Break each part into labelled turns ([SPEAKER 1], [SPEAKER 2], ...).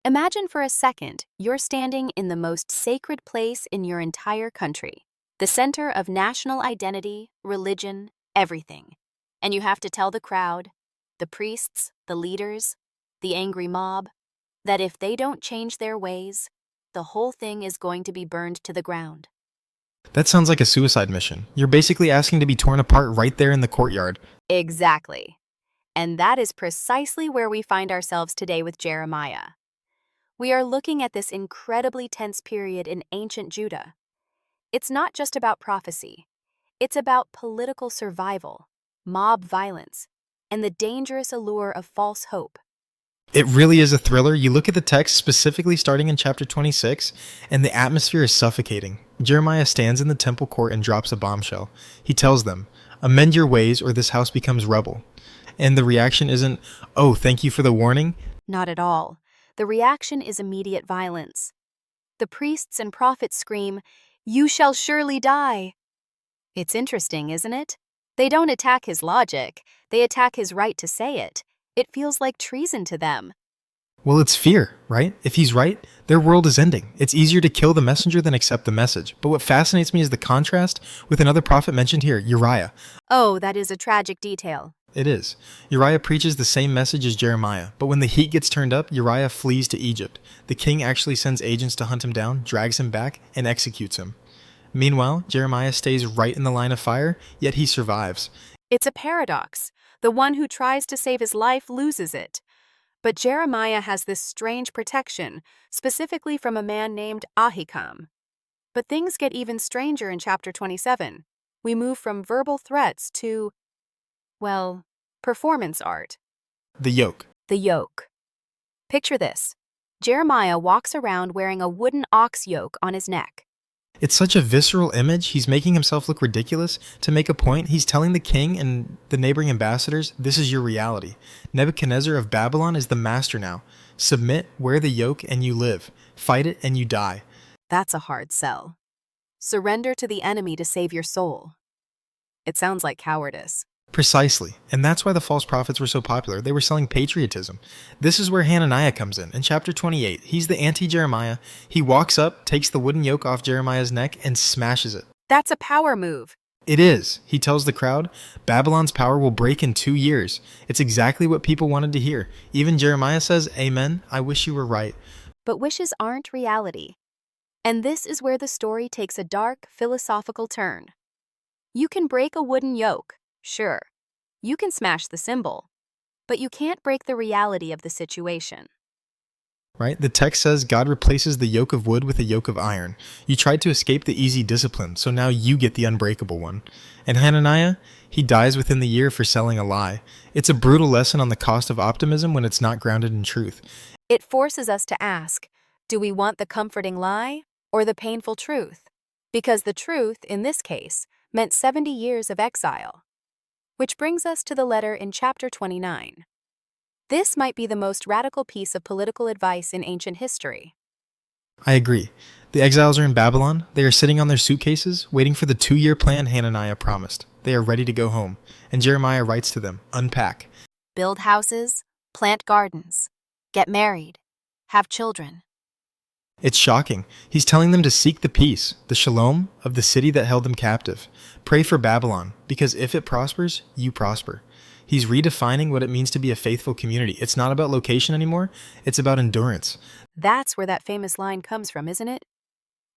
[SPEAKER 1] Imagine for a second you're standing in the most sacred place in your entire country, the center of national identity, religion, everything. And you have to tell the crowd, the priests, the leaders, the angry mob, that if they don't change their ways, the whole thing is going to be burned to the ground.
[SPEAKER 2] That sounds like a suicide mission. You're basically asking to be torn apart right there in the courtyard.
[SPEAKER 1] Exactly. And that is precisely where we find ourselves today with Jeremiah. We are looking at this incredibly tense period in ancient Judah. It's not just about prophecy. It's about political survival, mob violence, and the dangerous allure of false hope.
[SPEAKER 2] It really is a thriller. You look at the text specifically starting in chapter 26, and the atmosphere is suffocating. Jeremiah stands in the temple court and drops a bombshell. He tells them, "Amend your ways or this house becomes rubble." And the reaction isn't, "Oh, thank you for the warning."
[SPEAKER 1] Not at all. The reaction is immediate violence. The priests and prophets scream, "You shall surely die." It's interesting, isn't it? They don't attack his logic, they attack his right to say it. It feels like treason to them.
[SPEAKER 2] Well, it's fear, right? If he's right, their world is ending. It's easier to kill the messenger than accept the message. But what fascinates me is the contrast with another prophet mentioned here, Uriah.
[SPEAKER 1] Oh, that is a tragic detail.
[SPEAKER 2] It is. Uriah preaches the same message as Jeremiah, but when the heat gets turned up, Uriah flees to Egypt. The king actually sends agents to hunt him down, drags him back, and executes him. Meanwhile, Jeremiah stays right in the line of fire, yet he survives.
[SPEAKER 1] It's a paradox. The one who tries to save his life loses it. But Jeremiah has this strange protection, specifically from a man named Ahikam. But things get even stranger in chapter 27. We move from verbal threats to, well, performance art.
[SPEAKER 2] The yoke.
[SPEAKER 1] The yoke. Picture this. Jeremiah walks around wearing a wooden ox yoke on his neck.
[SPEAKER 2] It's such a visceral image. He's making himself look ridiculous. To make a point, he's telling the king and the neighboring ambassadors, this is your reality. Nebuchadnezzar of Babylon is the master now. Submit, wear the yoke, and you live. Fight it, and you die.
[SPEAKER 1] That's a hard sell. Surrender to the enemy to save your soul. It sounds like cowardice.
[SPEAKER 2] Precisely. And that's why the false prophets were so popular. They were selling patriotism. This is where Hananiah comes in chapter 28, he's the anti-Jeremiah. He walks up, takes the wooden yoke off Jeremiah's neck, and smashes it.
[SPEAKER 1] That's a power move.
[SPEAKER 2] It is. He tells the crowd, Babylon's power will break in 2 years. It's exactly what people wanted to hear. Even Jeremiah says, Amen, I wish you were right.
[SPEAKER 1] But wishes aren't reality. And this is where the story takes a dark, philosophical turn. You can break a wooden yoke, sure. You can smash the symbol, but you can't break the reality of the situation.
[SPEAKER 2] Right? The text says God replaces the yoke of wood with a yoke of iron. You tried to escape the easy discipline, so now you get the unbreakable one. And Hananiah, he dies within the year for selling a lie. It's a brutal lesson on the cost of optimism when it's not grounded in truth.
[SPEAKER 1] It forces us to ask, do we want the comforting lie or the painful truth? Because the truth, in this case, meant 70 years of exile. Which brings us to the letter in chapter 29. This might be the most radical piece of political advice in ancient history.
[SPEAKER 2] I agree. The exiles are in Babylon. They are sitting on their suitcases, waiting for the 2-year plan Hananiah promised. They are ready to go home. And Jeremiah writes to them, unpack.
[SPEAKER 1] Build houses, plant gardens, get married, have children.
[SPEAKER 2] It's shocking. He's telling them to seek the peace, the shalom of the city that held them captive. Pray for Babylon, because if it prospers, you prosper. He's redefining what it means to be a faithful community. It's not about location anymore, it's about endurance.
[SPEAKER 1] That's where that famous line comes from, isn't it?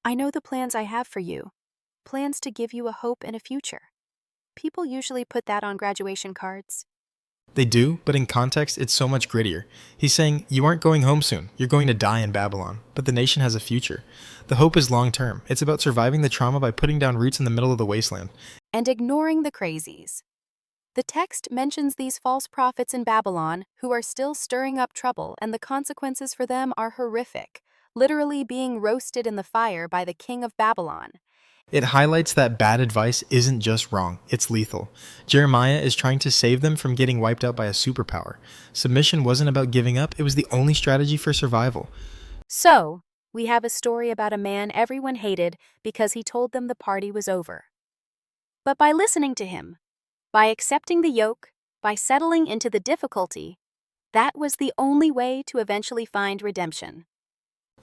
[SPEAKER 1] I know the plans I have for you. Plans to give you a hope and a future. People usually put that on graduation cards.
[SPEAKER 2] They do, but in context, it's so much grittier. He's saying, you aren't going home soon. You're going to die in Babylon. But the nation has a future. The hope is long-term. It's about surviving the trauma by putting down roots in the middle of the wasteland.
[SPEAKER 1] And ignoring the crazies. The text mentions these false prophets in Babylon who are still stirring up trouble, and the consequences for them are horrific, literally being roasted in the fire by the king of Babylon.
[SPEAKER 2] It highlights that bad advice isn't just wrong, it's lethal. Jeremiah is trying to save them from getting wiped out by a superpower. Submission wasn't about giving up, it was the only strategy for survival.
[SPEAKER 1] So, we have a story about a man everyone hated because he told them the party was over. But by listening to him, by accepting the yoke, by settling into the difficulty, That was the only way to eventually find redemption.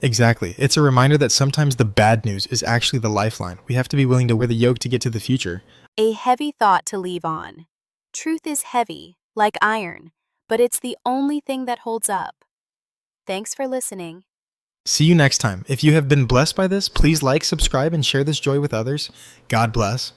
[SPEAKER 2] Exactly. It's a reminder that sometimes the bad news is actually the lifeline. We have to be willing to wear the yoke to get to the future.
[SPEAKER 1] A heavy thought to leave on. Truth is heavy, like iron, but it's the only thing that holds up. Thanks for listening.
[SPEAKER 2] See you next time. If you have been blessed by this, please like, subscribe, and share this joy with others. God bless.